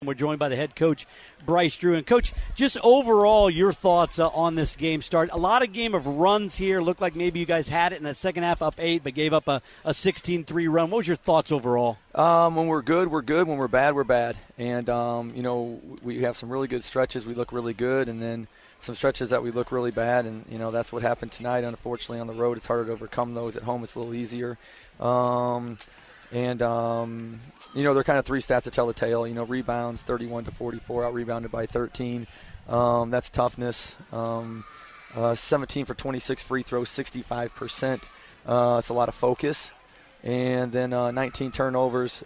We're joined by the head coach, Bryce Drew. And, Coach, just overall your thoughts on this game start. A lot of game of runs here. Looked like maybe you guys had it in the second half, up 8, but gave up a 16-3 run. What was your thoughts overall? When we're good, we're good. When we're bad, we're bad. And, we have some really good stretches. We look really good. And then some stretches that we look really bad. And, that's what happened tonight. Unfortunately, on the road, it's harder to overcome those. At home, it's a little easier. They're kind of three stats that tell the tale. Rebounds, 31-44, out-rebounded by 13. That's toughness. 17 for 26 free throws, 65%. It's a lot of focus. And then 19 turnovers.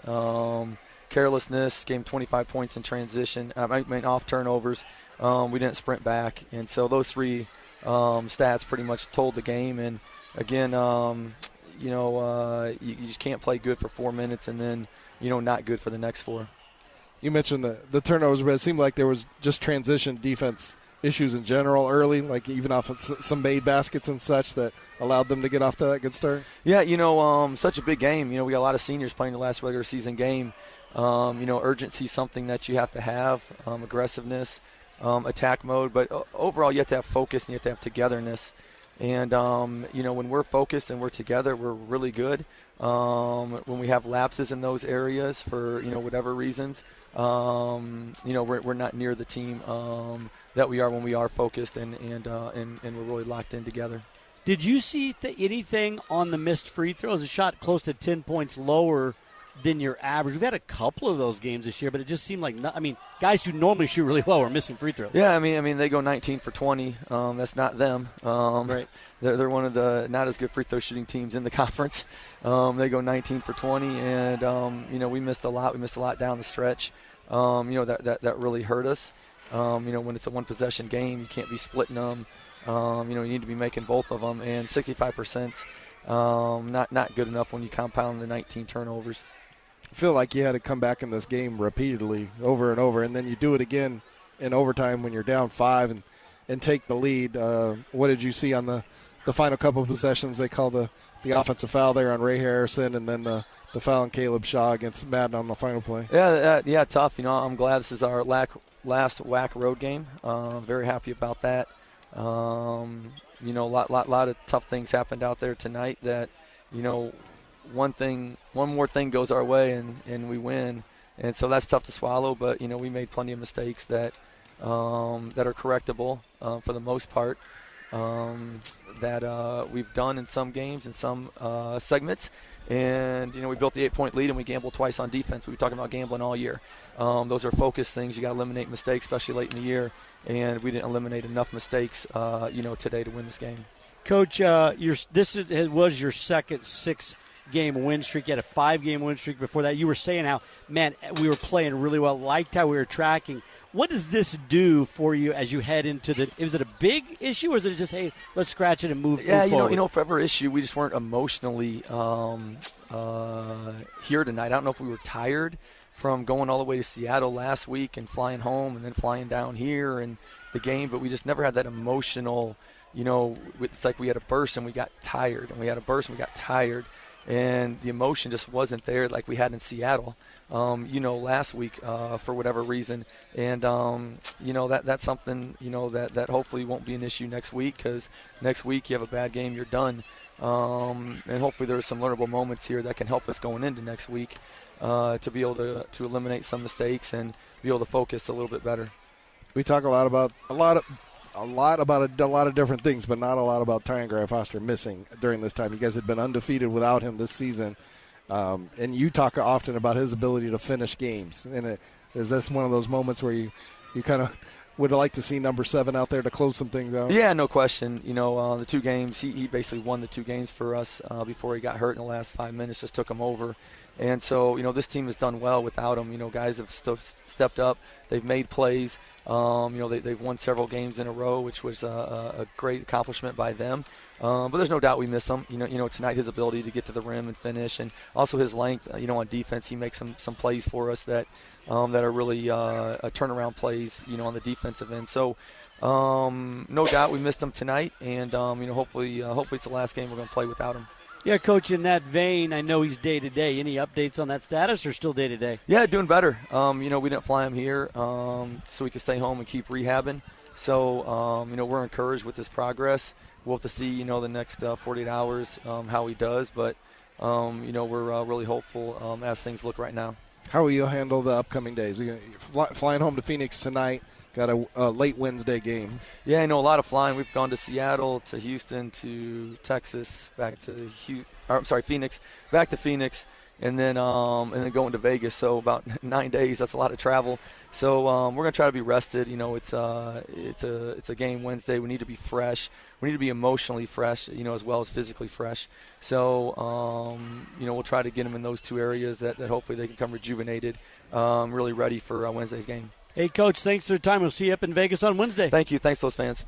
Carelessness, gave 25 points in transition. Off turnovers. We didn't sprint back. And so those three stats pretty much told the game. And, again, you just can't play good for 4 minutes and then, not good for the next 4. You mentioned the turnovers, but it seemed like there was just transition defense issues in general early, like even off of some made baskets and such that allowed them to get off to that good start. Yeah, such a big game. We got a lot of seniors playing the last regular season game. Urgency is something that you have to have, aggressiveness, attack mode. But overall, you have to have focus and you have to have togetherness. And, when we're focused and we're together, we're really good. When we have lapses in those areas for, whatever reasons, we're not near the team that we are when we are focused and we're really locked in together. Did you see anything on the missed free throws? A shot close to 10 points lower than your average. We've had a couple of those games this year, but it just seemed like guys who normally shoot really well are missing free throws. Yeah, they go 19 for 20. That's not them. Right. They're one of the not as good free throw shooting teams in the conference. They go 19 for 20, and we missed a lot. We missed a lot down the stretch. That really hurt us. When it's a one possession game, you can't be splitting them. You need to be making both of them, and 65%. Not good enough when you compound the 19 turnovers. I feel like you had to come back in this game repeatedly over and over, and then you do it again in overtime when you're down 5 and take the lead. What did you see on the final couple of possessions? They called the offensive foul there on Ray Harrison, and then the foul on Caleb Shaw against Madden on the final play. Yeah, tough. I'm glad this is our last WAC road game. Very happy about that. A lot of tough things happened out there tonight that, one more thing goes our way and we win. And so that's tough to swallow, but, we made plenty of mistakes that are correctable for the most part that we've done in some games and some segments. And, we built the 8-point lead and we gambled twice on defense. We were talking about gambling all year. Those are focus things. You got to eliminate mistakes, especially late in the year. And we didn't eliminate enough mistakes, today to win this game. Coach, was your second 6-game win streak. You had a 5-game win streak before that. You were saying how, man, we were playing really well, liked how we were tracking. What does this do for you as you head into is it a big issue or is it just, hey, let's scratch it and move forward? Forever issue, we just weren't emotionally here tonight. I don't know if we were tired from going all the way to Seattle last week and flying home and then flying down here and the game, but we just never had that emotional, it's like we had a burst and we got tired, and we had a burst and we got tired, and the emotion just wasn't there like we had in Seattle, last week for whatever reason. And, that's something, that hopefully won't be an issue next week, because next week you have a bad game, you're done. And hopefully there's some learnable moments here that can help us going into next week. To be able to eliminate some mistakes and be able to focus a little bit better. We talk a lot about a lot of different things, but not a lot about Tyron Graf-Foster missing during this time. You guys had been undefeated without him this season, and you talk often about his ability to finish games. And is this one of those moments where you kind of would like to see number 7 out there to close some things out? Yeah, no question. The 2 games, he basically won the 2 games for us before he got hurt in the last 5 minutes, just took him over. And so, this team has done well without him. Guys have stepped up. They've made plays. They've won several games in a row, which was a great accomplishment by them. But there's no doubt we miss him. Tonight his ability to get to the rim and finish, and also his length. On defense, he makes some plays for us that are really turnaround plays. On the defensive end. So, no doubt we missed him tonight, and hopefully it's the last game we're going to play without him. Yeah, Coach, in that vein, I know he's day-to-day. Any updates on that status or still day-to-day? Yeah, doing better. We didn't fly him here so we could stay home and keep rehabbing. So, we're encouraged with his progress. We'll have to see, the next 48 hours how he does. But, we're really hopeful as things look right now. How will you handle the upcoming days? You're flying home to Phoenix tonight. Got a late Wednesday game. Yeah, I know a lot of flying. We've gone to Seattle, to Houston, to Texas, Phoenix, back to Phoenix, and then going to Vegas. So about 9 days. That's a lot of travel. So we're gonna try to be rested. It's a game Wednesday. We need to be fresh. We need to be emotionally fresh, as well as physically fresh. So we'll try to get them in those two areas that hopefully they can come rejuvenated, really ready for Wednesday's game. Hey, Coach, thanks for your time. We'll see you up in Vegas on Wednesday. Thank you. Thanks to those fans.